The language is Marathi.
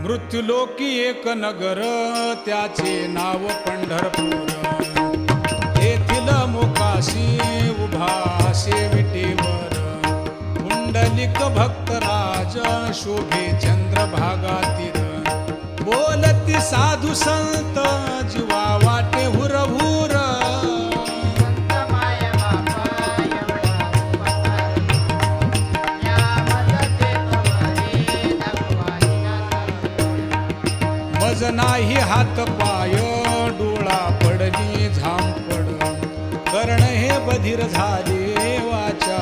मृत्युलोकी एक नगर त्याचे नाव पंढरपूर. येथील मोकाशी उभा विटेवर पुंडलिक भक्तराज शोभे चंद्रभागातील. बोलती साधू संत जीवा वाटे हुरहुर. मज नाही हात पाय डोळा पडली झांपड. कर्ण हे बधीर झाले वाचा